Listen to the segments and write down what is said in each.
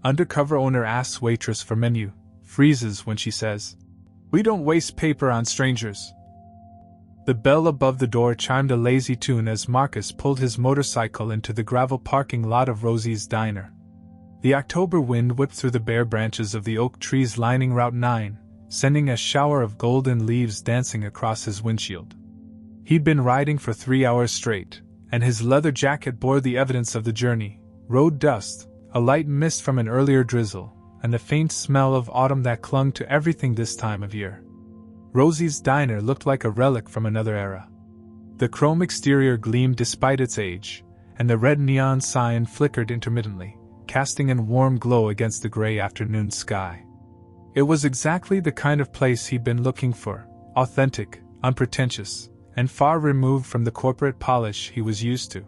Undercover owner asks waitress for menu, freezes when she says, "We don't waste paper on strangers." The bell above the door chimed a lazy tune as Marcus pulled his motorcycle into the gravel parking lot of Rosie's Diner. The October wind whipped through the bare branches of the oak trees lining Route 9, sending a shower of golden leaves dancing across his windshield. He'd been riding for 3 hours straight, and his leather jacket bore the evidence of the journey: road dust, a light mist from an earlier drizzle, and the faint smell of autumn that clung to everything this time of year. Rosie's Diner looked like a relic from another era. The chrome exterior gleamed despite its age, and the red neon sign flickered intermittently, casting a warm glow against the gray afternoon sky. It was exactly the kind of place he'd been looking for: authentic, unpretentious, and far removed from the corporate polish he was used to.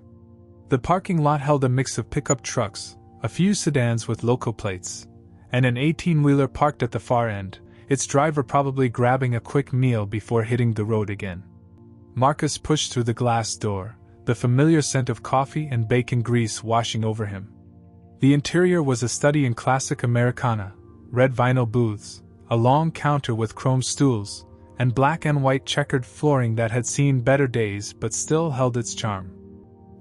The parking lot held a mix of pickup trucks, a few sedans with local plates, and an 18-wheeler parked at the far end, its driver probably grabbing a quick meal before hitting the road again. Marcus pushed through the glass door, the familiar scent of coffee and bacon grease washing over him. The interior was a study in classic Americana: red vinyl booths, a long counter with chrome stools, and black and white checkered flooring that had seen better days but still held its charm.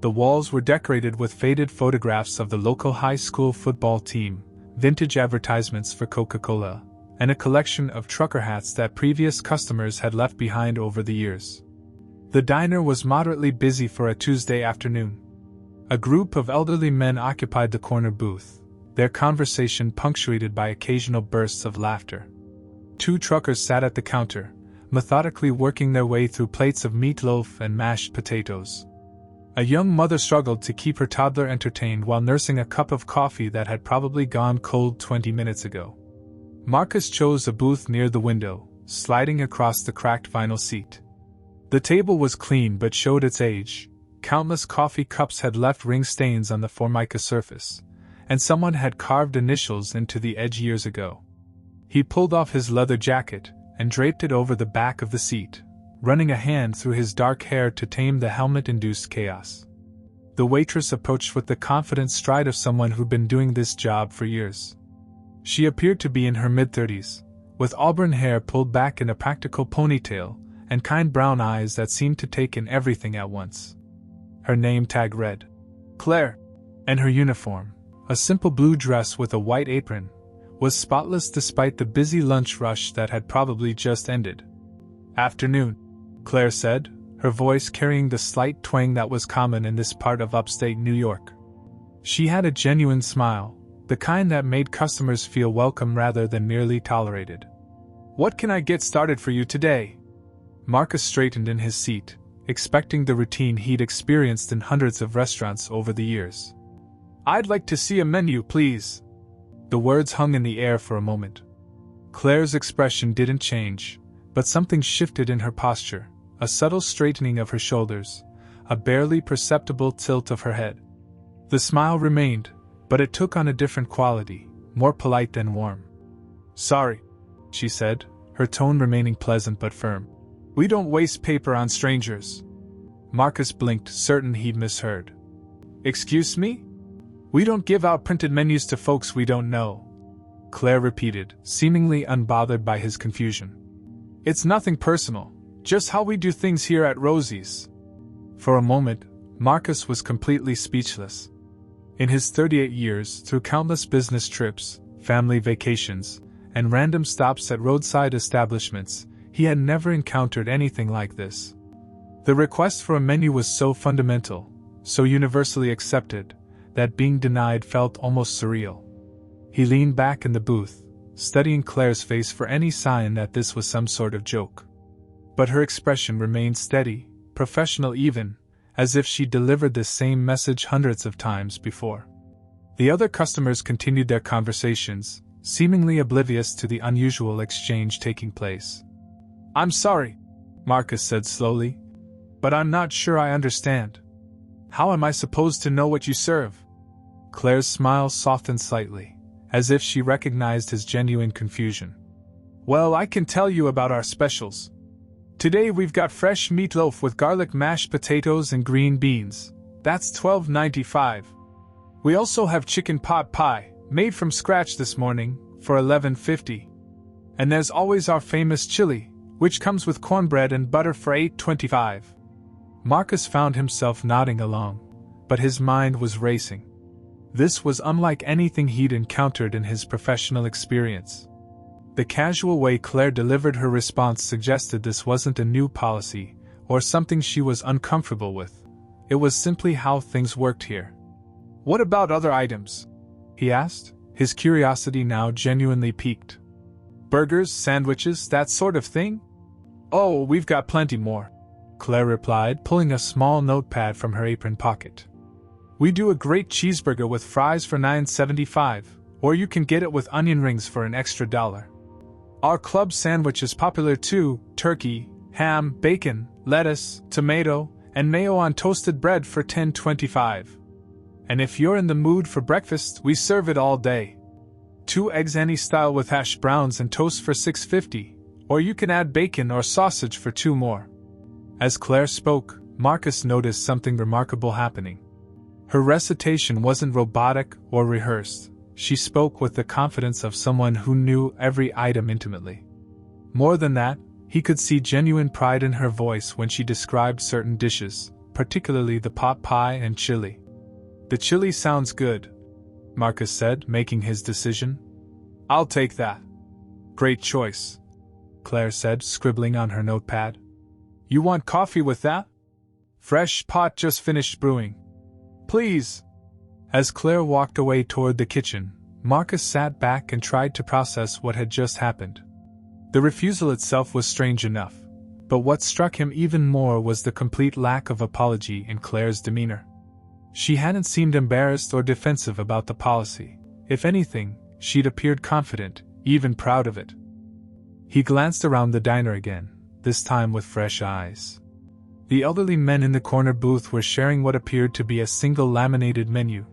The walls were decorated with faded photographs of the local high school football team, vintage advertisements for Coca-Cola, and a collection of trucker hats that previous customers had left behind over the years. The diner was moderately busy for a Tuesday afternoon. A group of elderly men occupied the corner booth, their conversation punctuated by occasional bursts of laughter. 2 truckers sat at the counter, methodically working their way through plates of meatloaf and mashed potatoes. A young mother struggled to keep her toddler entertained while nursing a cup of coffee that had probably gone cold 20 minutes ago. Marcus chose a booth near the window, sliding across the cracked vinyl seat. The table was clean but showed its age. Countless coffee cups had left ring stains on the formica surface, and someone had carved initials into the edge years ago. He pulled off his leather jacket and draped it over the back of the seat, running a hand through his dark hair to tame the helmet-induced chaos. The waitress approached with the confident stride of someone who'd been doing this job for years. She appeared to be in her mid-30s, with auburn hair pulled back in a practical ponytail, and kind brown eyes that seemed to take in everything at once. Her name tag read Claire, and her uniform, a simple blue dress with a white apron, was spotless despite the busy lunch rush that had probably just ended. "Afternoon," Claire said, her voice carrying the slight twang that was common in this part of upstate New York. She had a genuine smile, the kind that made customers feel welcome rather than merely tolerated. "What can I get started for you today?" Marcus straightened in his seat, expecting the routine he'd experienced in hundreds of restaurants over the years. "I'd like to see a menu, please." The words hung in the air for a moment. Claire's expression didn't change, but something shifted in her posture, a subtle straightening of her shoulders, a barely perceptible tilt of her head. The smile remained, but it took on a different quality, more polite than warm. "Sorry," she said, her tone remaining pleasant but firm. "We don't waste paper on strangers." Marcus blinked, certain he'd misheard. "Excuse me? We don't give out printed menus to folks we don't know," Claire repeated, seemingly unbothered by his confusion. "It's nothing personal, just how we do things here at Rosie's." For a moment, Marcus was completely speechless. In his 38 years, through countless business trips, family vacations, and random stops at roadside establishments, he had never encountered anything like this. The request for a menu was so fundamental, so universally accepted, that being denied felt almost surreal. He leaned back in the booth, studying Claire's face for any sign that this was some sort of joke. But her expression remained steady, professional even, as if she delivered the same message hundreds of times before. The other customers continued their conversations, seemingly oblivious to the unusual exchange taking place. "I'm sorry," Marcus said slowly, "but I'm not sure I understand. How am I supposed to know what you serve?" Claire's smile softened slightly, as if she recognized his genuine confusion. "Well, I can tell you about our specials. Today we've got fresh meatloaf with garlic mashed potatoes and green beans. That's $12.95. We also have chicken pot pie, Made from scratch this morning, for $11.50. And there's always our famous chili, which comes with cornbread and butter for $8.25. Marcus found himself nodding along, but his mind was racing. This was unlike anything he'd encountered in his professional experience. The casual way Claire delivered her response suggested this wasn't a new policy, or something she was uncomfortable with. It was simply how things worked here. "What about other items?" he asked, his curiosity now genuinely piqued. "Burgers, sandwiches, that sort of thing?" "Oh, we've got plenty more," Claire replied, pulling a small notepad from her apron pocket. "We do a great cheeseburger with fries for $9.75, or you can get it with onion rings for an extra $1. Our club sandwich is popular too: turkey, ham, bacon, lettuce, tomato, and mayo on toasted bread for $10.25. And if you're in the mood for breakfast, we serve it all day. 2 eggs any style with hash browns and toast for $6.50, or you can add bacon or sausage for $2 more. As Claire spoke, Marcus noticed something remarkable happening. Her recitation wasn't robotic or rehearsed. She spoke with the confidence of someone who knew every item intimately. More than that, he could see genuine pride in her voice when she described certain dishes, particularly the pot pie and chili. "The chili sounds good," Marcus said, making his decision. "I'll take that." "Great choice," Claire said, scribbling on her notepad. "You want coffee with that?" "Fresh pot just finished brewing." "Please." As Claire walked away toward the kitchen, Marcus sat back and tried to process what had just happened. The refusal itself was strange enough, but what struck him even more was the complete lack of apology in Claire's demeanor. She hadn't seemed embarrassed or defensive about the policy. If anything, she'd appeared confident, even proud of it. He glanced around the diner again, this time with fresh eyes. The elderly men in the corner booth were sharing what appeared to be a single laminated menu,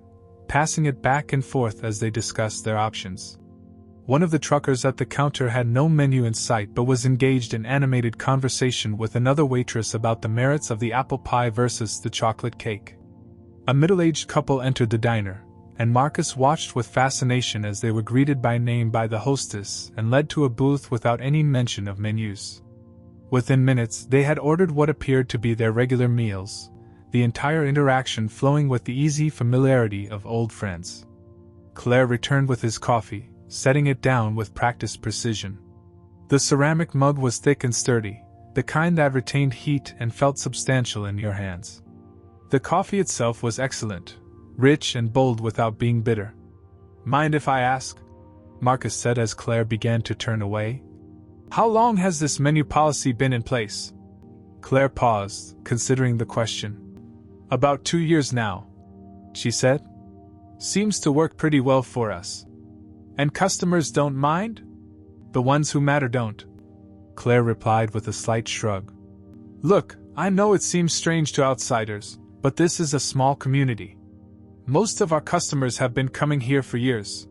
passing it back and forth as they discussed their options. One of the truckers at the counter had no menu in sight but was engaged in animated conversation with another waitress about the merits of the apple pie versus the chocolate cake. A middle-aged couple entered the diner, and Marcus watched with fascination as they were greeted by name by the hostess and led to a booth without any mention of menus. Within minutes, they had ordered what appeared to be their regular meals, the entire interaction flowing with the easy familiarity of old friends. Claire returned with his coffee, setting it down with practiced precision. The ceramic mug was thick and sturdy, the kind that retained heat and felt substantial in your hands. The coffee itself was excellent, rich and bold without being bitter. "Mind if I ask?" Marcus said as Claire began to turn away. "How long has this menu policy been in place?" Claire paused, considering the question. "About 2 years now," she said. "Seems to work pretty well for us." "And customers don't mind?" "The ones who matter don't," Claire replied with a slight shrug. "Look, I know it seems strange to outsiders, but this is a small community. Most of our customers have been coming here for years.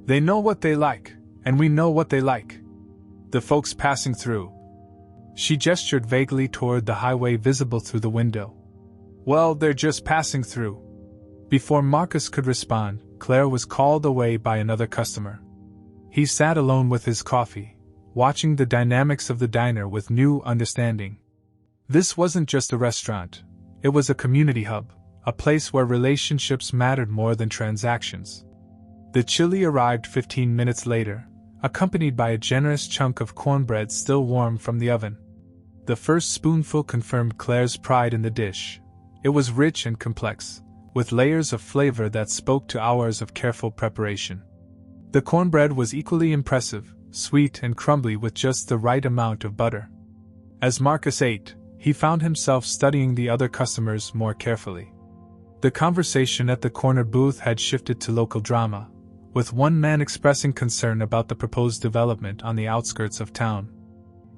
They know what they like, and we know what they like. The folks passing through." She gestured vaguely toward the highway visible through the window. "Well, they're just passing through." Before Marcus could respond, Claire was called away by another customer. He sat alone with his coffee, watching the dynamics of the diner with new understanding. This wasn't just a restaurant. It was a community hub, a place where relationships mattered more than transactions. The chili arrived 15 minutes later, accompanied by a generous chunk of cornbread still warm from the oven. The first spoonful confirmed Claire's pride in the dish. It was rich and complex, with layers of flavor that spoke to hours of careful preparation. The cornbread was equally impressive, sweet and crumbly with just the right amount of butter. As Marcus ate, he found himself studying the other customers more carefully. The conversation at the corner booth had shifted to local drama, with one man expressing concern about the proposed development on the outskirts of town.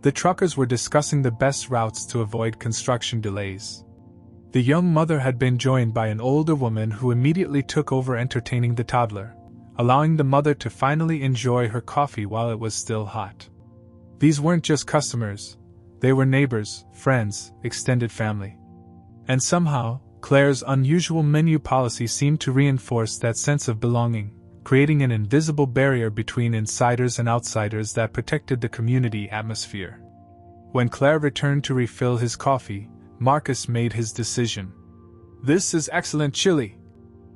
The truckers were discussing the best routes to avoid construction delays. The young mother had been joined by an older woman who immediately took over entertaining the toddler, allowing the mother to finally enjoy her coffee while it was still hot. These weren't just customers. They were neighbors, friends, extended family. And somehow, Claire's unusual menu policy seemed to reinforce that sense of belonging, creating an invisible barrier between insiders and outsiders that protected the community atmosphere. When Claire returned to refill his coffee, Marcus made his decision. "This is excellent chili,"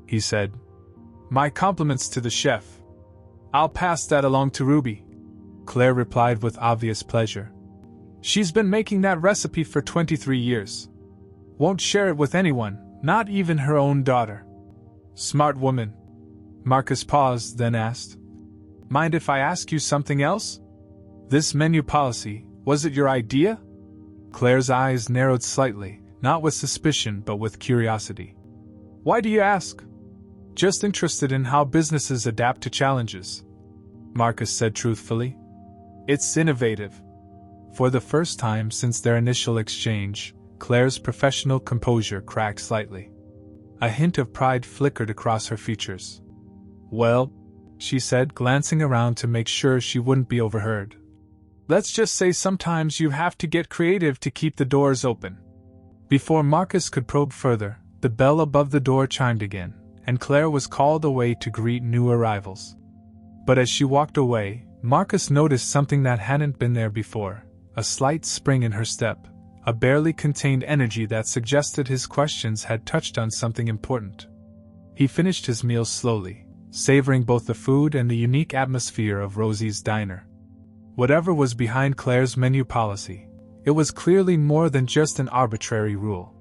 he said. "My compliments to the chef." "I'll pass that along to Ruby," Claire replied with obvious pleasure. "She's been making that recipe for 23 years. Won't share it with anyone, not even her own daughter." "Smart woman." Marcus paused, then asked, "Mind if I ask you something else? This menu policy, was it your idea?" Claire's eyes narrowed slightly, not with suspicion but with curiosity. "Why do you ask?" "Just interested in how businesses adapt to challenges," Marcus said truthfully. "It's innovative." For the first time since their initial exchange, Claire's professional composure cracked slightly. A hint of pride flickered across her features. "Well," she said, glancing around to make sure she wouldn't be overheard, "let's just say sometimes you have to get creative to keep the doors open." Before Marcus could probe further, the bell above the door chimed again, and Claire was called away to greet new arrivals. But as she walked away, Marcus noticed something that hadn't been there before, a slight spring in her step, a barely contained energy that suggested his questions had touched on something important. He finished his meal slowly, savoring both the food and the unique atmosphere of Rosie's diner. Whatever was behind Claire's menu policy, it was clearly more than just an arbitrary rule.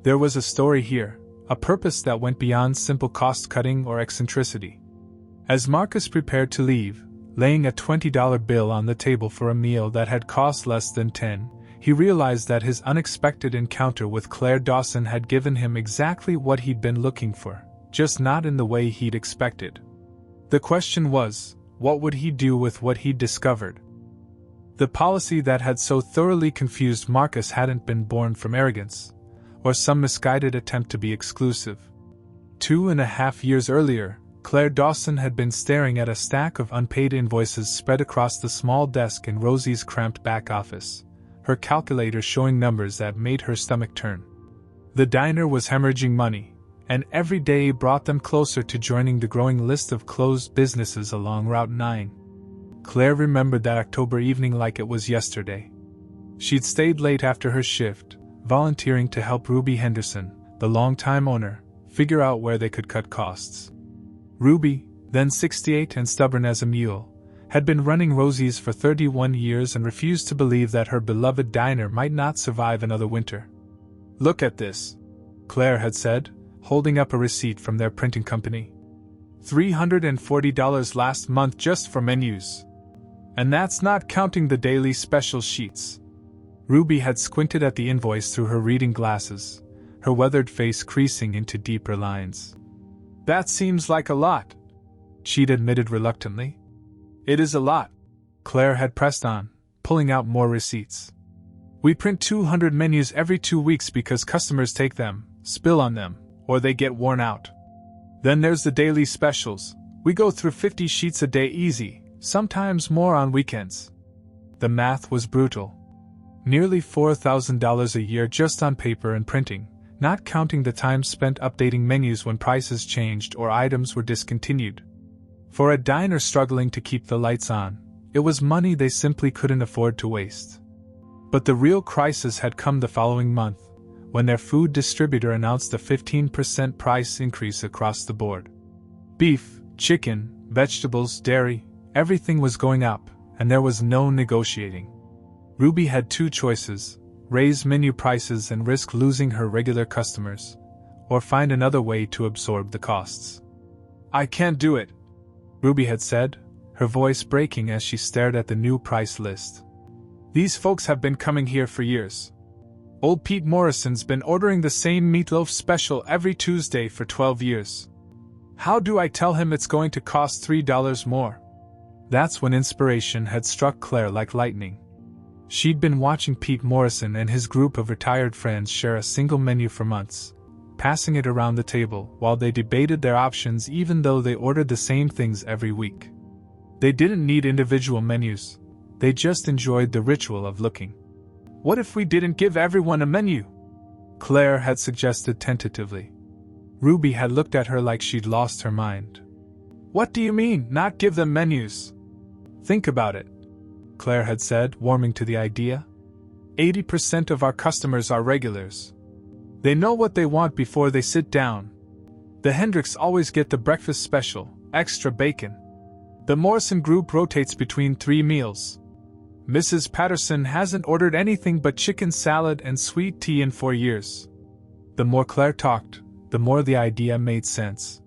There was a story here, a purpose that went beyond simple cost-cutting or eccentricity. As Marcus prepared to leave, laying a $20 bill on the table for a meal that had cost less than $10, he realized that his unexpected encounter with Claire Dawson had given him exactly what he'd been looking for, just not in the way he'd expected. The question was, what would he do with what he'd discovered? The policy that had so thoroughly confused Marcus hadn't been born from arrogance, or some misguided attempt to be exclusive. 2.5 years earlier, Claire Dawson had been staring at a stack of unpaid invoices spread across the small desk in Rosie's cramped back office, her calculator showing numbers that made her stomach turn. The diner was hemorrhaging money, and every day brought them closer to joining the growing list of closed businesses along Route 9. Claire remembered that October evening like it was yesterday. She'd stayed late after her shift, volunteering to help Ruby Henderson, the longtime owner, figure out where they could cut costs. Ruby, then 68 and stubborn as a mule, had been running Rosie's for 31 years and refused to believe that her beloved diner might not survive another winter. "Look at this," Claire had said, holding up a receipt from their printing company. $340 last month just for menus. And that's not counting the daily special sheets. Ruby had squinted at the invoice through her reading glasses, her weathered face creasing into deeper lines. "That seems like a lot," she'd admitted reluctantly. "It is a lot," Claire had pressed on, pulling out more receipts. "We print 200 menus every 2 weeks because customers take them, spill on them, or they get worn out. Then there's the daily specials. We go through 50 sheets a day easy, sometimes more on weekends." The math was brutal. Nearly $4,000 a year just on paper and printing, not counting the time spent updating menus when prices changed or items were discontinued. For a diner struggling to keep the lights on, it was money they simply couldn't afford to waste. But the real crisis had come the following month, when their food distributor announced a 15% price increase across the board. Beef, chicken, vegetables, dairy, everything was going up, and there was no negotiating. Ruby had two choices: raise menu prices and risk losing her regular customers, or find another way to absorb the costs. "I can't do it," Ruby had said, her voice breaking as she stared at the new price list. "These folks have been coming here for years. Old Pete Morrison's been ordering the same meatloaf special every Tuesday for 12 years. How do I tell him it's going to cost $3 more?" That's when inspiration had struck Claire like lightning. She'd been watching Pete Morrison and his group of retired friends share a single menu for months, passing it around the table while they debated their options even though they ordered the same things every week. They didn't need individual menus, they just enjoyed the ritual of looking. "What if we didn't give everyone a menu?" Claire had suggested tentatively. Ruby had looked at her like she'd lost her mind. What do you mean, not give them menus? Think about it, Claire had said, warming to the idea. 80% of our customers are regulars. They know what they want before they sit down. The Hendricks always get the breakfast special, extra bacon. The Morrison group rotates between 3 meals. Mrs. Patterson hasn't ordered anything but chicken salad and sweet tea in 4 years. The more Claire talked, the more the idea made sense.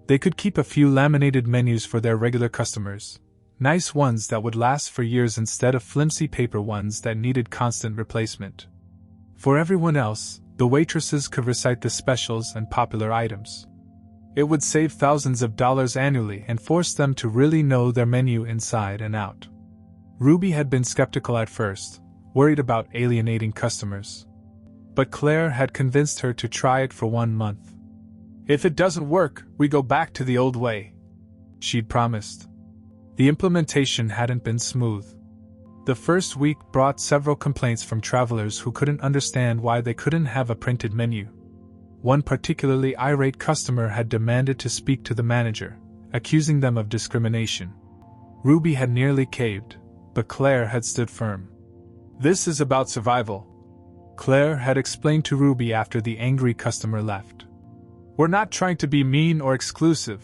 They could keep a few laminated menus for their regular customers, nice ones that would last for years instead of flimsy paper ones that needed constant replacement. For everyone else, the waitresses could recite the specials and popular items. It would save thousands of dollars annually and force them to really know their menu inside and out. Ruby had been skeptical at first, worried about alienating customers. But Claire had convinced her to try it for 1 month. If it doesn't work, we go back to the old way, she'd promised. The implementation hadn't been smooth. The first week brought several complaints from travelers who couldn't understand why they couldn't have a printed menu. One particularly irate customer had demanded to speak to the manager, accusing them of discrimination. Ruby had nearly caved, but Claire had stood firm. This is about survival, Claire had explained to Ruby after the angry customer left. We're not trying to be mean or exclusive.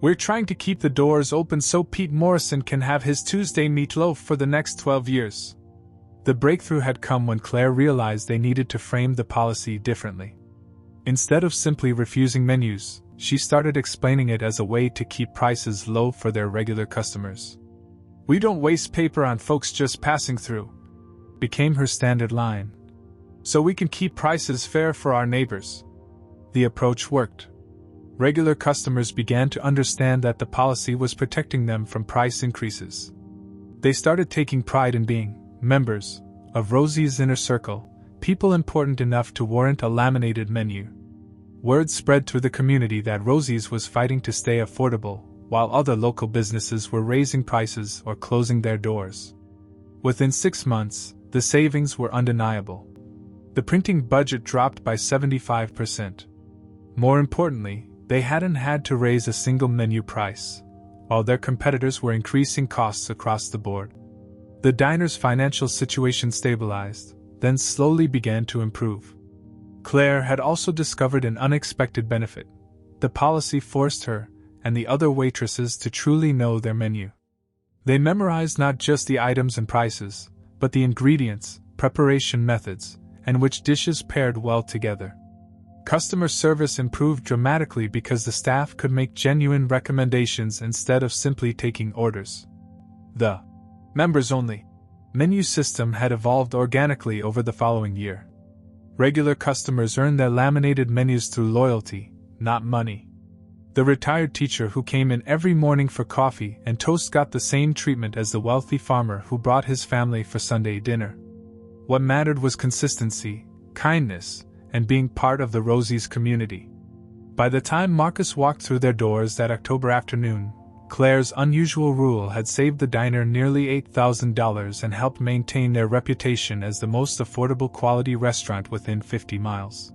We're trying to keep the doors open so Pete Morrison can have his Tuesday meatloaf for the next 12 years. The breakthrough had come when Claire realized they needed to frame the policy differently. Instead of simply refusing menus, she started explaining it as a way to keep prices low for their regular customers. We don't waste paper on folks just passing through, became her standard line. So we can keep prices fair for our neighbors. The approach worked. Regular customers began to understand that the policy was protecting them from price increases. They started taking pride in being members of Rosie's inner circle, people important enough to warrant a laminated menu. Word spread through the community that Rosie's was fighting to stay affordable, while other local businesses were raising prices or closing their doors. Within 6 months, the savings were undeniable. The printing budget dropped by 75%. More importantly, they hadn't had to raise a single menu price, while their competitors were increasing costs across the board. The diner's financial situation stabilized, then slowly began to improve. Claire had also discovered an unexpected benefit. The policy forced her and the other waitresses to truly know their menu. They memorized not just the items and prices, but the ingredients, preparation methods, and which dishes paired well together. Customer service improved dramatically because the staff could make genuine recommendations instead of simply taking orders. The members-only menu system had evolved organically over the following year. Regular customers earned their laminated menus through loyalty, not money. The retired teacher who came in every morning for coffee and toast got the same treatment as the wealthy farmer who brought his family for Sunday dinner. What mattered was consistency, kindness, and being part of the Rosie's community. By the time Marcus walked through their doors that October afternoon, Claire's unusual rule had saved the diner nearly $8,000 and helped maintain their reputation as the most affordable quality restaurant within 50 miles.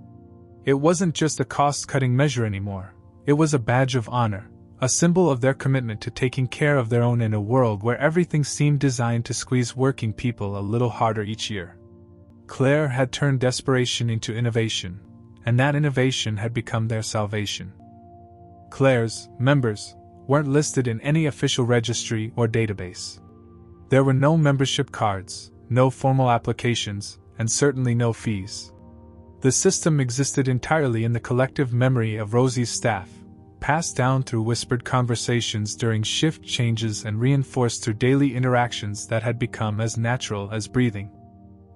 It wasn't just a cost-cutting measure anymore. It was a badge of honor, a symbol of their commitment to taking care of their own in a world where everything seemed designed to squeeze working people a little harder each year. Claire had turned desperation into innovation, and that innovation had become their salvation. Claire's members weren't listed in any official registry or database. There were no membership cards, no formal applications, and certainly no fees. The system existed entirely in the collective memory of Rosie's staff, passed down through whispered conversations during shift changes and reinforced through daily interactions that had become as natural as breathing.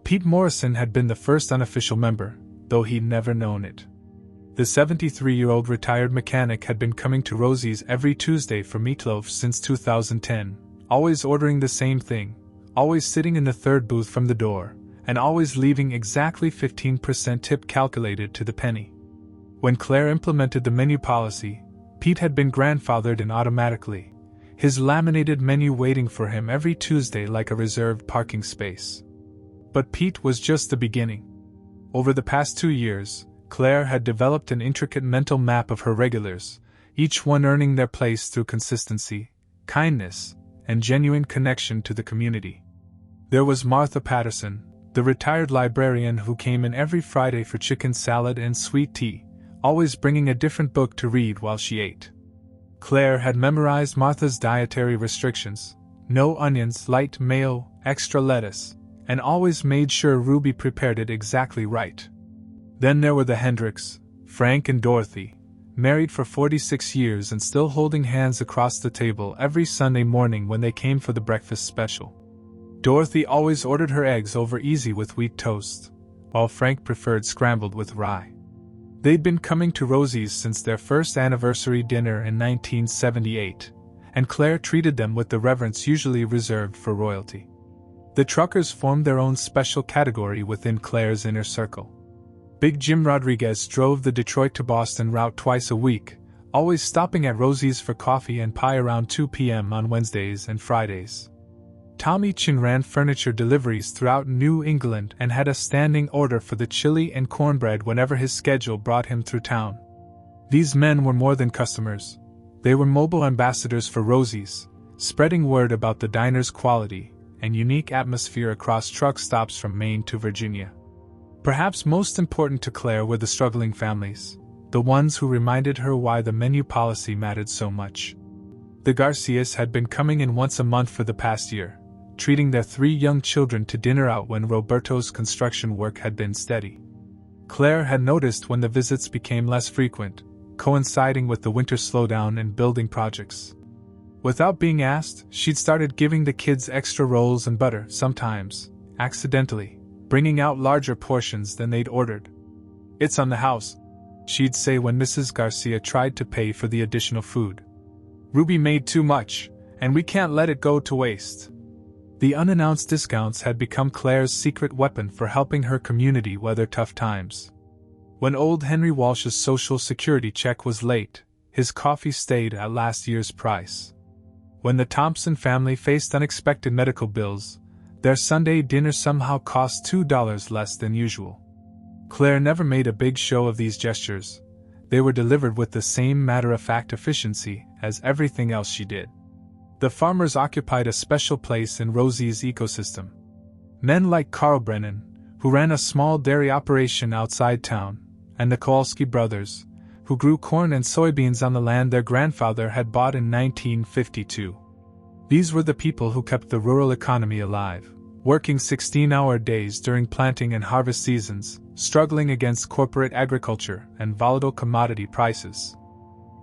Pete Morrison had been the first unofficial member, though he'd never known it. The 73-year-old retired mechanic had been coming to Rosie's every Tuesday for meatloaf since 2010, always ordering the same thing, always sitting in the third booth from the door, and always leaving exactly 15% tip calculated to the penny. When Claire implemented the menu policy, Pete had been grandfathered in automatically, his laminated menu waiting for him every Tuesday like a reserved parking space. But Pete was just the beginning. Over the past 2 years, Claire had developed an intricate mental map of her regulars, each one earning their place through consistency, kindness, and genuine connection to the community. There was Martha Patterson, the retired librarian who came in every Friday for chicken salad and sweet tea, always bringing a different book to read while she ate. Claire had memorized Martha's dietary restrictions: no onions, light mayo, extra lettuce, and always made sure Ruby prepared it exactly right. Then there were the Hendricks, Frank and Dorothy, married for 46 years and still holding hands across the table every Sunday morning when they came for the breakfast special. Dorothy always ordered her eggs over easy with wheat toast, while Frank preferred scrambled with rye. They'd been coming to Rosie's since their first anniversary dinner in 1978, and Claire treated them with the reverence usually reserved for royalty. The truckers formed their own special category within Claire's inner circle. Big Jim Rodriguez drove the Detroit to Boston route twice a week, always stopping at Rosie's for coffee and pie around 2 p.m. on Wednesdays and Fridays. Tommy Chin ran furniture deliveries throughout New England and had a standing order for the chili and cornbread whenever his schedule brought him through town. These men were more than customers. They were mobile ambassadors for Rosie's, spreading word about the diner's quality and unique atmosphere across truck stops from Maine to Virginia. Perhaps most important to Claire were the struggling families, the ones who reminded her why the menu policy mattered so much. The Garcias had been coming in once a month for the past year, treating their 3 young children to dinner out when Roberto's construction work had been steady. Claire had noticed when the visits became less frequent, coinciding with the winter slowdown in building projects. Without being asked, she'd started giving the kids extra rolls and butter, sometimes, accidentally, bringing out larger portions than they'd ordered. "It's on the house," she'd say when Mrs. Garcia tried to pay for the additional food. "Ruby made too much, and we can't let it go to waste." The unannounced discounts had become Claire's secret weapon for helping her community weather tough times. When old Henry Walsh's Social Security check was late, his coffee stayed at last year's price. When the Thompson family faced unexpected medical bills, their Sunday dinner somehow cost $2 less than usual. Claire never made a big show of these gestures. They were delivered with the same matter-of-fact efficiency as everything else she did. The farmers occupied a special place in Rosie's ecosystem. Men like Carl Brennan, who ran a small dairy operation outside town, and the Kowalski brothers, who grew corn and soybeans on the land their grandfather had bought in 1952. These were the people who kept the rural economy alive, working 16-hour days during planting and harvest seasons, struggling against corporate agriculture and volatile commodity prices.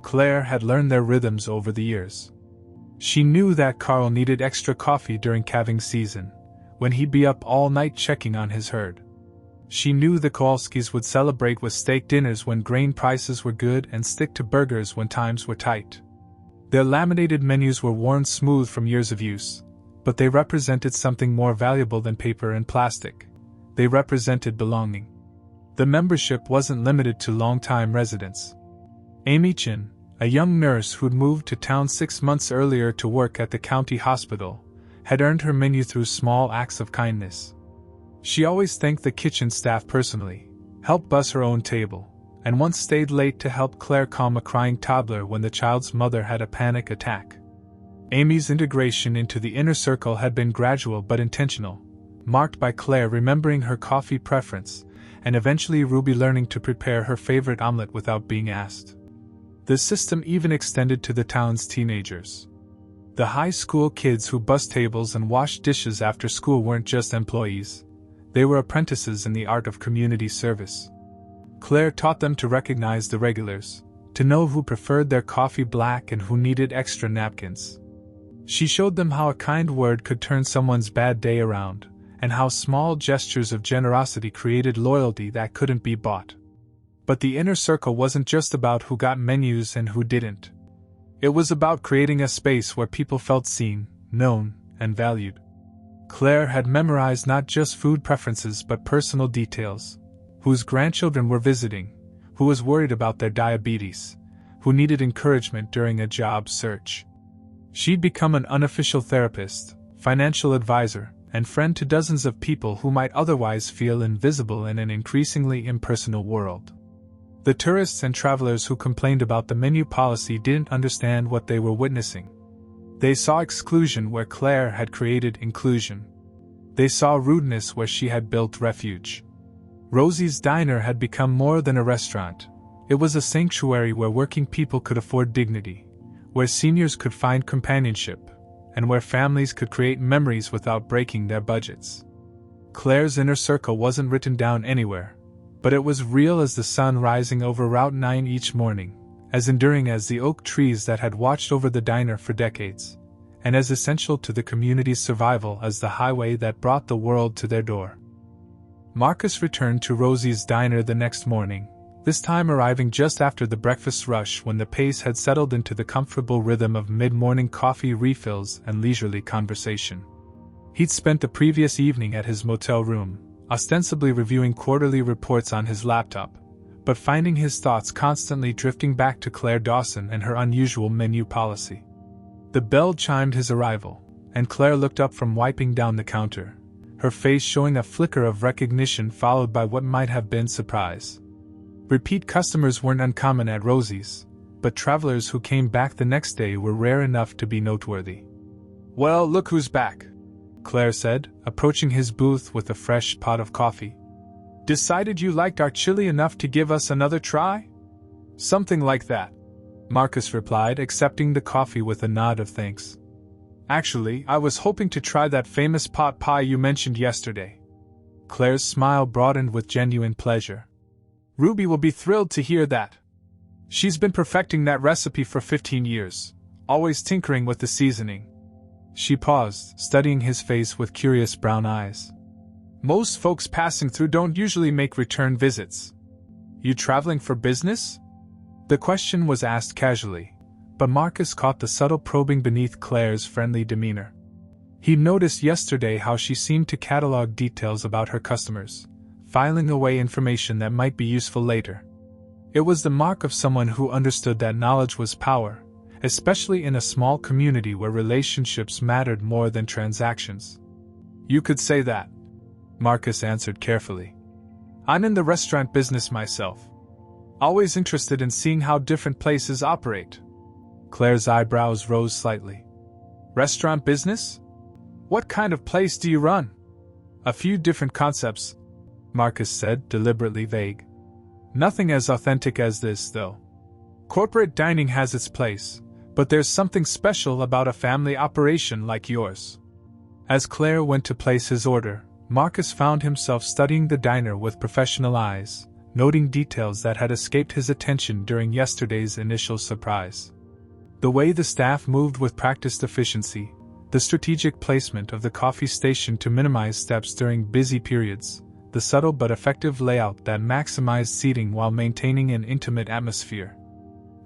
Claire had learned their rhythms over the years. She knew that Carl needed extra coffee during calving season, when he'd be up all night checking on his herd. She knew the Kowalskis would celebrate with steak dinners when grain prices were good and stick to burgers when times were tight. Their laminated menus were worn smooth from years of use, but they represented something more valuable than paper and plastic. They represented belonging. The membership wasn't limited to long-time residents. Amy Chin, a young nurse who'd moved to town 6 months earlier to work at the county hospital, had earned her menu through small acts of kindness. She always thanked the kitchen staff personally, helped bus her own table, and once stayed late to help Claire calm a crying toddler when the child's mother had a panic attack. Amy's integration into the inner circle had been gradual but intentional, marked by Claire remembering her coffee preference, and eventually Ruby learning to prepare her favorite omelet without being asked. The system even extended to the town's teenagers. The high school kids who bussed tables and washed dishes after school weren't just employees. They were apprentices in the art of community service. Claire taught them to recognize the regulars, to know who preferred their coffee black and who needed extra napkins. She showed them how a kind word could turn someone's bad day around, and how small gestures of generosity created loyalty that couldn't be bought. But the inner circle wasn't just about who got menus and who didn't. It was about creating a space where people felt seen, known, and valued. Claire had memorized not just food preferences but personal details: whose grandchildren were visiting, who was worried about their diabetes, who needed encouragement during a job search. She'd become an unofficial therapist, financial advisor, and friend to dozens of people who might otherwise feel invisible in an increasingly impersonal world. The tourists and travelers who complained about the menu policy didn't understand what they were witnessing. They saw exclusion where Claire had created inclusion. They saw rudeness where she had built refuge. Rosie's Diner had become more than a restaurant. It was a sanctuary where working people could afford dignity, where seniors could find companionship, and where families could create memories without breaking their budgets. Claire's inner circle wasn't written down anywhere, but it was real as the sun rising over Route 9 each morning, as enduring as the oak trees that had watched over the diner for decades, and as essential to the community's survival as the highway that brought the world to their door. Marcus returned to Rosie's Diner the next morning, this time arriving just after the breakfast rush when the pace had settled into the comfortable rhythm of mid-morning coffee refills and leisurely conversation. He'd spent the previous evening at his motel room, ostensibly reviewing quarterly reports on his laptop, but finding his thoughts constantly drifting back to Claire Dawson and her unusual menu policy. The bell chimed his arrival, and Claire looked up from wiping down the counter, her face showing a flicker of recognition followed by what might have been surprise. Repeat customers weren't uncommon at Rosie's, but travelers who came back the next day were rare enough to be noteworthy. "Well, look who's back," Claire said, approaching his booth with a fresh pot of coffee. "Decided you liked our chili enough to give us another try?" "Something like that," Marcus replied, accepting the coffee with a nod of thanks. "Actually, I was hoping to try that famous pot pie you mentioned yesterday." Claire's smile broadened with genuine pleasure. "Ruby will be thrilled to hear that. She's been perfecting that recipe for 15 years, always tinkering with the seasoning." She paused, studying his face with curious brown eyes. "Most folks passing through don't usually make return visits. You traveling for business?" The question was asked casually, but Marcus caught the subtle probing beneath Claire's friendly demeanor. He noticed yesterday how she seemed to catalog details about her customers, filing away information that might be useful later. It was the mark of someone who understood that knowledge was power, especially in a small community where relationships mattered more than transactions. "You could say that," Marcus answered carefully. "I'm in the restaurant business myself. Always interested in seeing how different places operate." Claire's eyebrows rose slightly. "Restaurant business? What kind of place do you run?" "A few different concepts," Marcus said, deliberately vague. "Nothing as authentic as this, though. Corporate dining has its place, but there's something special about a family operation like yours." As Claire went to place his order, Marcus found himself studying the diner with professional eyes, noting details that had escaped his attention during yesterday's initial surprise. The way the staff moved with practiced efficiency, the strategic placement of the coffee station to minimize steps during busy periods, the subtle but effective layout that maximized seating while maintaining an intimate atmosphere.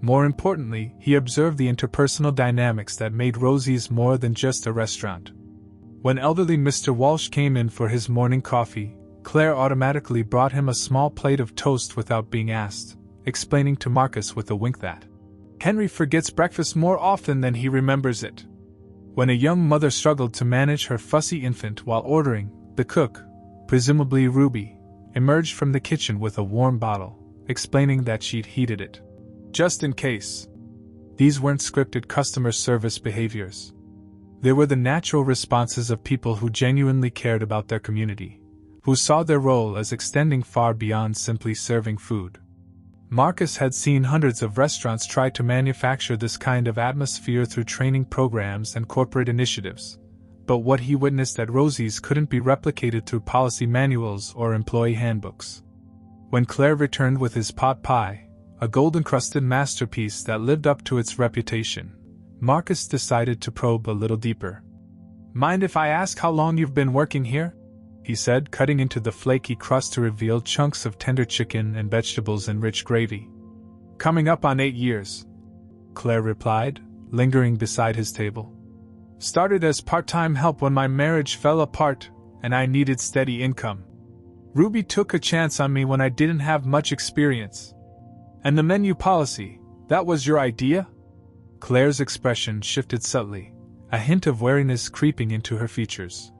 More importantly, he observed the interpersonal dynamics that made Rosie's more than just a restaurant. When elderly Mr. Walsh came in for his morning coffee, Claire automatically brought him a small plate of toast without being asked, explaining to Marcus with a wink that Henry forgets breakfast more often than he remembers it. When a young mother struggled to manage her fussy infant while ordering, the cook, presumably Ruby, emerged from the kitchen with a warm bottle, explaining that she'd heated it just in case. These weren't scripted customer service behaviors. They were the natural responses of people who genuinely cared about their community, who saw their role as extending far beyond simply serving food. Marcus had seen hundreds of restaurants try to manufacture this kind of atmosphere through training programs and corporate initiatives, but what he witnessed at Rosie's couldn't be replicated through policy manuals or employee handbooks. When Claire returned with his pot pie, a gold-encrusted masterpiece that lived up to its reputation, Marcus decided to probe a little deeper. "Mind if I ask how long you've been working here?" he said, cutting into the flaky crust to reveal chunks of tender chicken and vegetables in rich gravy. "Coming up on 8 years," Claire replied, lingering beside his table. "Started as part-time help when my marriage fell apart, and I needed steady income. Ruby took a chance on me when I didn't have much experience. And the menu policy, that was your idea?" Claire's expression shifted subtly, a hint of wariness creeping into her features.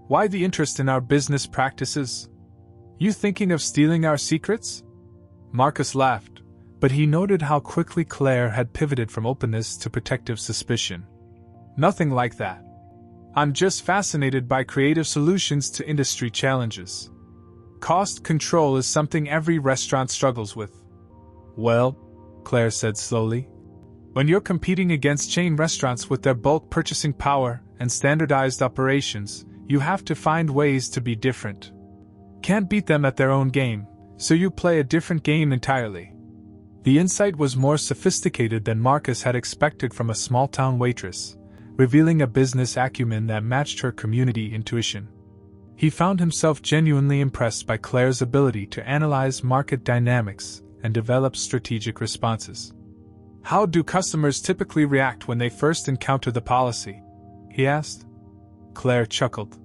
"Why the interest in our business practices? You thinking of stealing our secrets?" Marcus laughed, but he noted how quickly Claire had pivoted from openness to protective suspicion. Nothing like that. I'm just fascinated by creative solutions to industry challenges. Cost control is something every restaurant struggles with. Well, Claire said slowly, when you're competing against chain restaurants with their bulk purchasing power and standardized operations, you have to find ways to be different. Can't beat them at their own game, so you play a different game entirely. The insight was more sophisticated than Marcus had expected from a small-town waitress, revealing a business acumen that matched her community intuition. He found himself genuinely impressed by Claire's ability to analyze market dynamics and develop strategic responses. How do customers typically react when they first encounter the policy? He asked. Claire chuckled.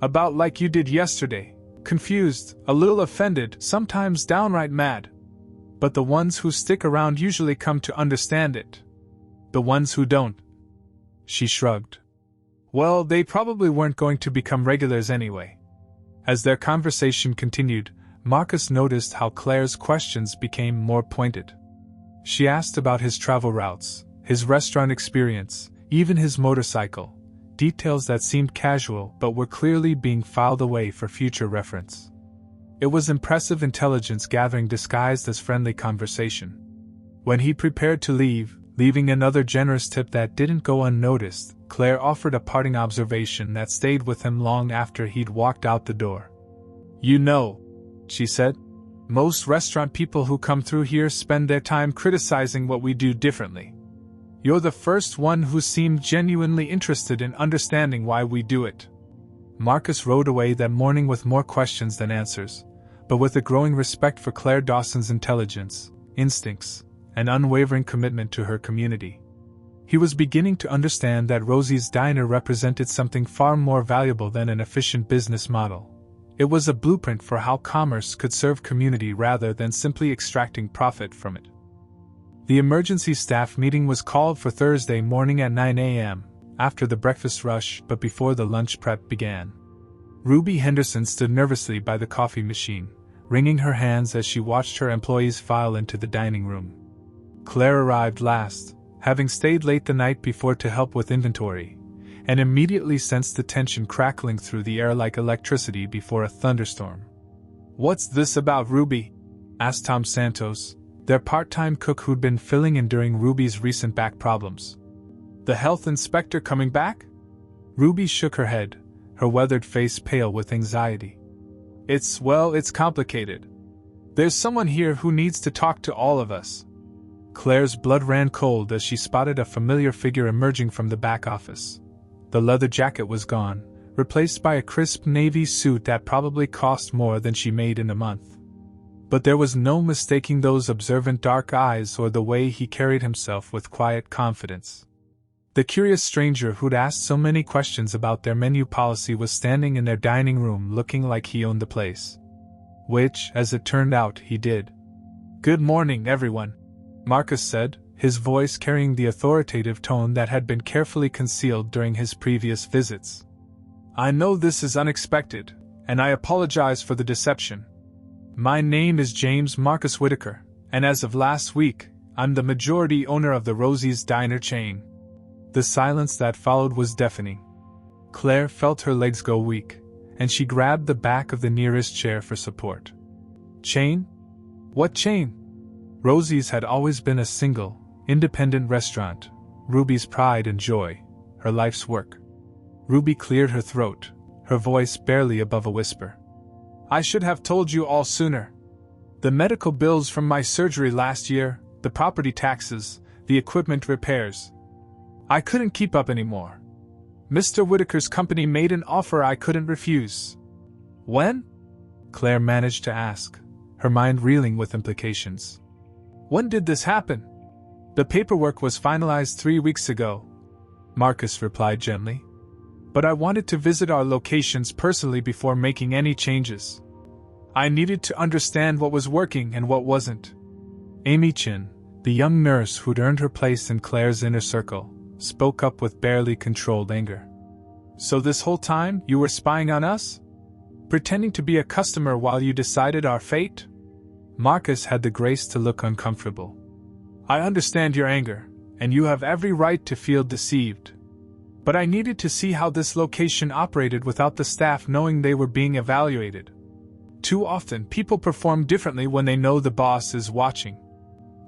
About like you did yesterday, confused, a little offended, sometimes downright mad. But the ones who stick around usually come to understand it. The ones who don't. She shrugged. Well, they probably weren't going to become regulars anyway. As their conversation continued, Marcus noticed how Claire's questions became more pointed. She asked about his travel routes, his restaurant experience, even his motorcycle, details that seemed casual but were clearly being filed away for future reference. It was impressive intelligence gathering disguised as friendly conversation. When he prepared to leave, leaving another generous tip that didn't go unnoticed, Claire offered a parting observation that stayed with him long after he'd walked out the door. You know, she said, most restaurant people who come through here spend their time criticizing what we do differently. You're the first one who seemed genuinely interested in understanding why we do it. Marcus rode away that morning with more questions than answers, but with a growing respect for Claire Dawson's intelligence, instincts, and unwavering commitment to her community. He was beginning to understand that Rosie's Diner represented something far more valuable than an efficient business model. It was a blueprint for how commerce could serve community rather than simply extracting profit from it. The emergency staff meeting was called for Thursday morning at 9 a.m., after the breakfast rush but before the lunch prep began. Ruby Henderson stood nervously by the coffee machine, wringing her hands as she watched her employees file into the dining room. Claire arrived last, having stayed late the night before to help with inventory, and immediately sensed the tension crackling through the air like electricity before a thunderstorm. What's this about, Ruby? Asked Tom Santos, their part-time cook who'd been filling in during Ruby's recent back problems. The health inspector coming back? Ruby shook her head, her weathered face pale with anxiety. It's complicated. There's someone here who needs to talk to all of us. Claire's blood ran cold as she spotted a familiar figure emerging from the back office. The leather jacket was gone, replaced by a crisp navy suit that probably cost more than she made in a month. But there was no mistaking those observant dark eyes or the way he carried himself with quiet confidence. The curious stranger who'd asked so many questions about their menu policy was standing in their dining room looking like he owned the place. Which, as it turned out, he did. Good morning, everyone, Marcus said, his voice carrying the authoritative tone that had been carefully concealed during his previous visits. I know this is unexpected, and I apologize for the deception. My name is James Marcus Whitaker, and as of last week, I'm the majority owner of the Rosie's Diner chain. The silence that followed was deafening. Claire felt her legs go weak, and she grabbed the back of the nearest chair for support. Chain? What chain? Rosie's had always been a single, independent restaurant, Ruby's pride and joy, her life's work. Ruby cleared her throat, her voice barely above a whisper. I should have told you all sooner. The medical bills from my surgery last year, the property taxes, the equipment repairs. I couldn't keep up anymore. Mr. Whitaker's company made an offer I couldn't refuse. When? Claire managed to ask, her mind reeling with implications. When did this happen? The paperwork was finalized 3 weeks ago, Marcus replied gently. But I wanted to visit our locations personally before making any changes. I needed to understand what was working and what wasn't. Amy Chin, the young nurse who'd earned her place in Claire's inner circle, spoke up with barely controlled anger. So this whole time you were spying on us? Pretending to be a customer while you decided our fate? Marcus had the grace to look uncomfortable. I understand your anger, and you have every right to feel deceived. But I needed to see how this location operated without the staff knowing they were being evaluated. Too often, people perform differently when they know the boss is watching.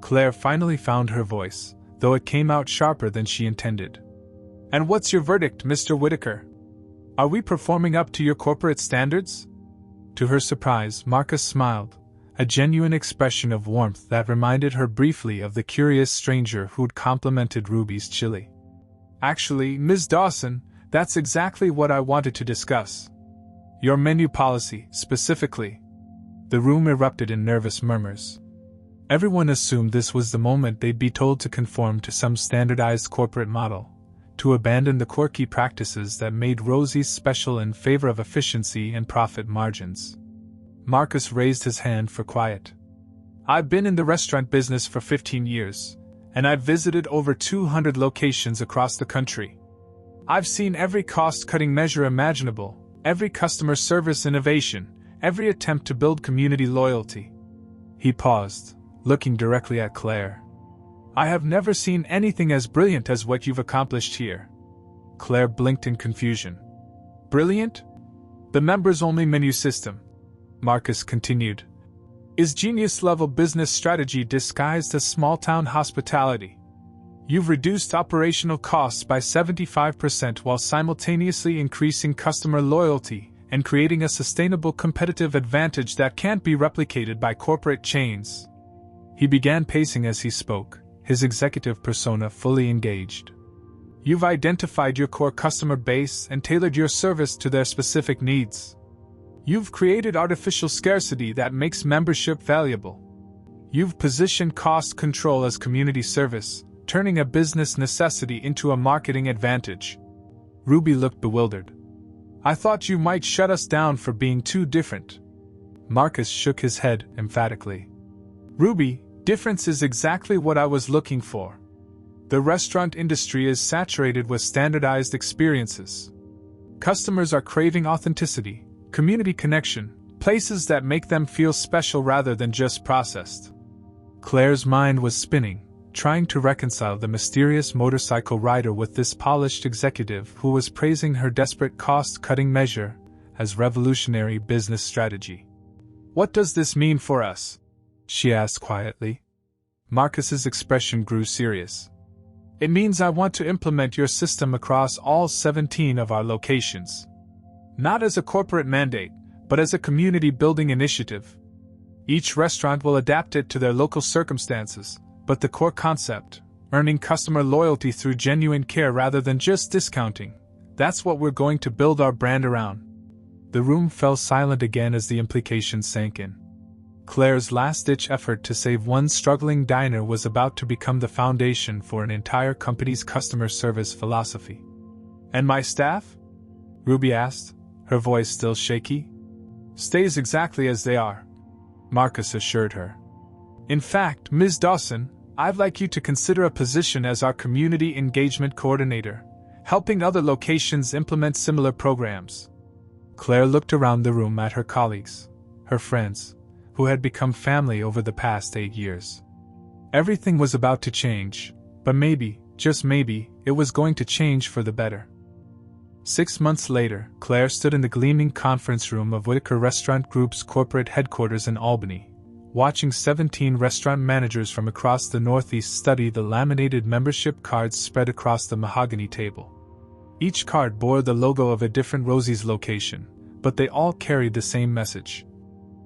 Claire finally found her voice, though it came out sharper than she intended. And what's your verdict, Mr. Whitaker? Are we performing up to your corporate standards? To her surprise, Marcus smiled, a genuine expression of warmth that reminded her briefly of the curious stranger who'd complimented Ruby's chili. Actually, Ms. Dawson, that's exactly what I wanted to discuss. Your menu policy, specifically. The room erupted in nervous murmurs. Everyone assumed this was the moment they'd be told to conform to some standardized corporate model, to abandon the quirky practices that made Rosie's special in favor of efficiency and profit margins. Marcus raised his hand for quiet. I've been in the restaurant business for 15 years, and I've visited over 200 locations across the country. I've seen every cost-cutting measure imaginable, every customer service innovation, every attempt to build community loyalty. He paused, looking directly at Claire. I have never seen anything as brilliant as what you've accomplished here. Claire blinked in confusion. Brilliant? The members-only menu system, Marcus continued, is genius-level business strategy disguised as small-town hospitality. You've reduced operational costs by 75% while simultaneously increasing customer loyalty and creating a sustainable competitive advantage that can't be replicated by corporate chains. He began pacing as he spoke, his executive persona fully engaged. You've identified your core customer base and tailored your service to their specific needs. You've created artificial scarcity that makes membership valuable. You've positioned cost control as community service, turning a business necessity into a marketing advantage. Ruby looked bewildered. I thought you might shut us down for being too different. Marcus shook his head emphatically. Ruby, difference is exactly what I was looking for. The restaurant industry is saturated with standardized experiences. Customers are craving authenticity, community connection, places that make them feel special rather than just processed. Claire's mind was spinning, trying to reconcile the mysterious motorcycle rider with this polished executive who was praising her desperate cost-cutting measure as revolutionary business strategy. What does this mean for us? She asked quietly. Marcus's expression grew serious. It means I want to implement your system across all 17 of our locations. Not as a corporate mandate, but as a community-building initiative. Each restaurant will adapt it to their local circumstances, but the core concept, earning customer loyalty through genuine care rather than just discounting, that's what we're going to build our brand around. The room fell silent again as the implications sank in. Claire's last-ditch effort to save one struggling diner was about to become the foundation for an entire company's customer service philosophy. And my staff? Ruby asked, her voice still shaky. Stays exactly as they are, Marcus assured her. In fact, Ms. Dawson, I'd like you to consider a position as our community engagement coordinator, helping other locations implement similar programs. Claire looked around the room at her colleagues, her friends, who had become family over the past 8 years. Everything was about to change, but maybe, just maybe, it was going to change for the better. 6 months later, Claire stood in the gleaming conference room of Whitaker Restaurant Group's corporate headquarters in Albany, watching 17 restaurant managers from across the Northeast study the laminated membership cards spread across the mahogany table. Each card bore the logo of a different Rosie's location, but they all carried the same message.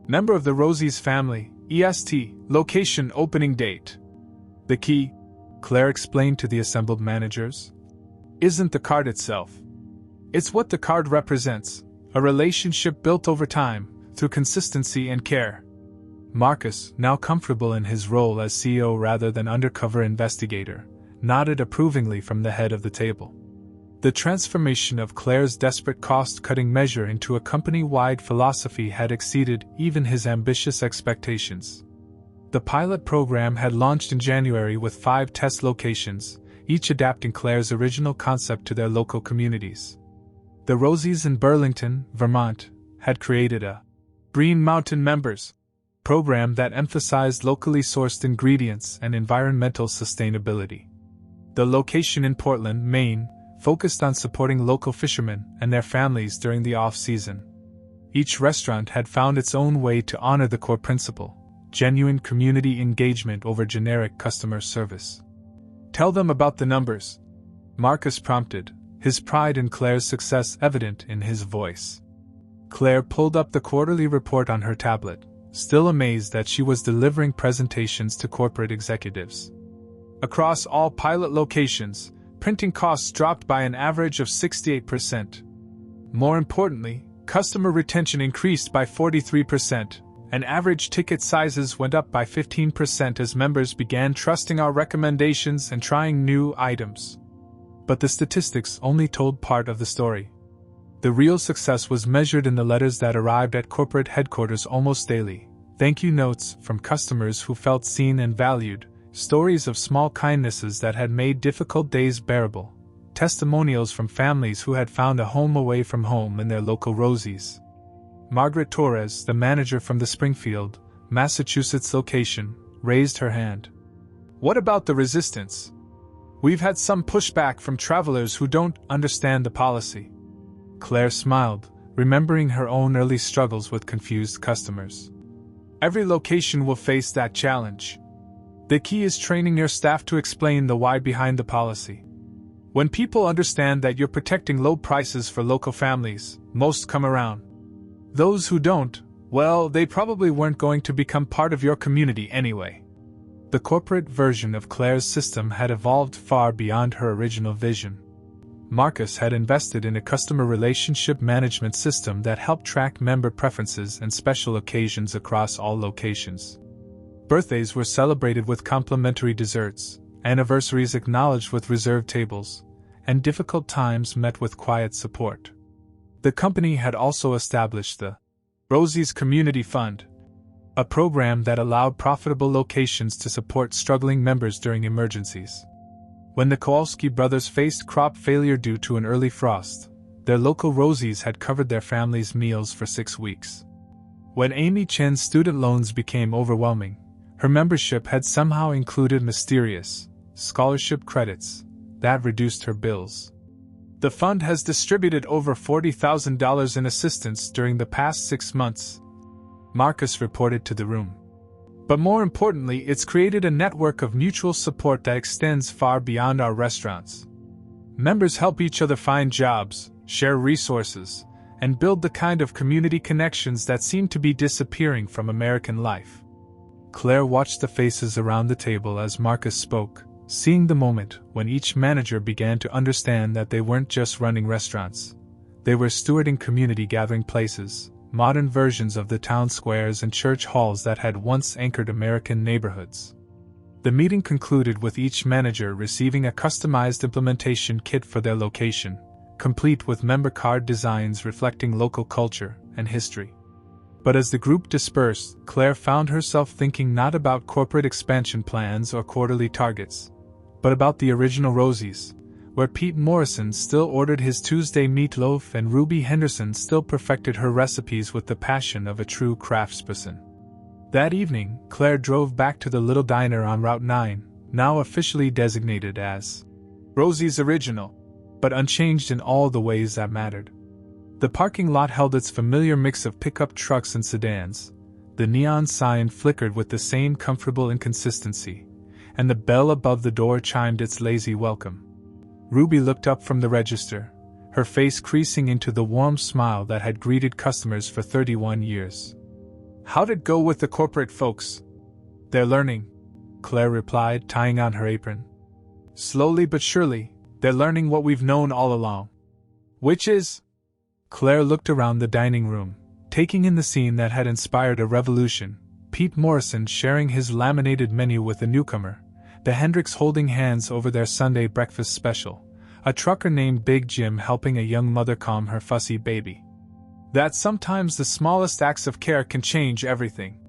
Member of the Rosie's family, EST, location opening date. The key, Claire explained to the assembled managers, isn't the card itself. It's what the card represents, a relationship built over time, through consistency and care. Marcus, now comfortable in his role as CEO rather than undercover investigator, nodded approvingly from the head of the table. The transformation of Claire's desperate cost-cutting measure into a company-wide philosophy had exceeded even his ambitious expectations. The pilot program had launched in January with 5 test locations, each adapting Claire's original concept to their local communities. The Rosie's in Burlington, Vermont, had created a Green Mountain Members program that emphasized locally sourced ingredients and environmental sustainability. The location in Portland, Maine, focused on supporting local fishermen and their families during the off-season. Each restaurant had found its own way to honor the core principle: genuine community engagement over generic customer service. "Tell them about the numbers," Marcus prompted, his pride in Claire's success evident in his voice. Claire pulled up the quarterly report on her tablet, still amazed that she was delivering presentations to corporate executives. Across all pilot locations, printing costs dropped by an average of 68%. More importantly, customer retention increased by 43%, and average ticket sizes went up by 15% as members began trusting our recommendations and trying new items. But the statistics only told part of the story. The real success was measured in the letters that arrived at corporate headquarters almost daily: thank you notes from customers who felt seen and valued, stories of small kindnesses that had made difficult days bearable, testimonials from families who had found a home away from home in their local Rosie's. Margaret Torres, the manager from the Springfield, Massachusetts location, raised her hand. "What about the resistance? We've had some pushback from travelers who don't understand the policy." Claire smiled, remembering her own early struggles with confused customers. "Every location will face that challenge. The key is training your staff to explain the why behind the policy. When people understand that you're protecting low prices for local families, most come around. Those who don't, well, they probably weren't going to become part of your community anyway." The corporate version of Claire's system had evolved far beyond her original vision. Marcus had invested in a customer relationship management system that helped track member preferences and special occasions across all locations. Birthdays were celebrated with complimentary desserts, anniversaries acknowledged with reserved tables, and difficult times met with quiet support. The company had also established the Rosie's Community Fund, a program that allowed profitable locations to support struggling members during emergencies. When the Kowalski brothers faced crop failure due to an early frost, their local Rosie's had covered their family's meals for 6 weeks. When Amy Chen's student loans became overwhelming, her membership had somehow included mysterious scholarship credits that reduced her bills. The fund has distributed over $40,000 in assistance during the past 6 months, Marcus reported to the room. But more importantly, it's created a network of mutual support that extends far beyond our restaurants. Members help each other find jobs, share resources, and build the kind of community connections that seem to be disappearing from American life. Claire watched the faces around the table as Marcus spoke, seeing the moment when each manager began to understand that they weren't just running restaurants. They were stewarding community gathering places, modern versions of the town squares and church halls that had once anchored American neighborhoods. The meeting concluded with each manager receiving a customized implementation kit for their location, complete with member card designs reflecting local culture and history. But as the group dispersed, Claire found herself thinking not about corporate expansion plans or quarterly targets, but about the original Rosie's, where Pete Morrison still ordered his Tuesday meatloaf and Ruby Henderson still perfected her recipes with the passion of a true craftsperson. That evening, Claire drove back to the little diner on Route 9, now officially designated as Rosie's Original, but unchanged in all the ways that mattered. The parking lot held its familiar mix of pickup trucks and sedans, the neon sign flickered with the same comfortable inconsistency, and the bell above the door chimed its lazy welcome. Ruby looked up from the register, her face creasing into the warm smile that had greeted customers for 31 years. "How'd it go with the corporate folks?" "They're learning," Claire replied, tying on her apron. "Slowly but surely, they're learning what we've known all along." "Which is?" Claire looked around the dining room, taking in the scene that had inspired a revolution: Pete Morrison sharing his laminated menu with a newcomer, the Hendricks holding hands over their Sunday breakfast special, a trucker named Big Jim helping a young mother calm her fussy baby. That sometimes the smallest acts of care can change everything.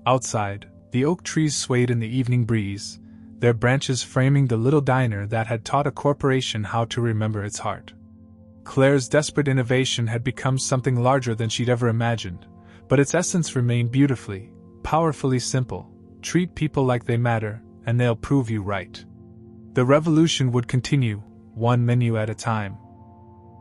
Outside, the oak trees swayed in the evening breeze, their branches framing the little diner that had taught a corporation how to remember its heart. Claire's desperate innovation had become something larger than she'd ever imagined, but its essence remained beautifully, powerfully simple: treat people like they matter, and they'll prove you right. The revolution would continue, one menu at a time.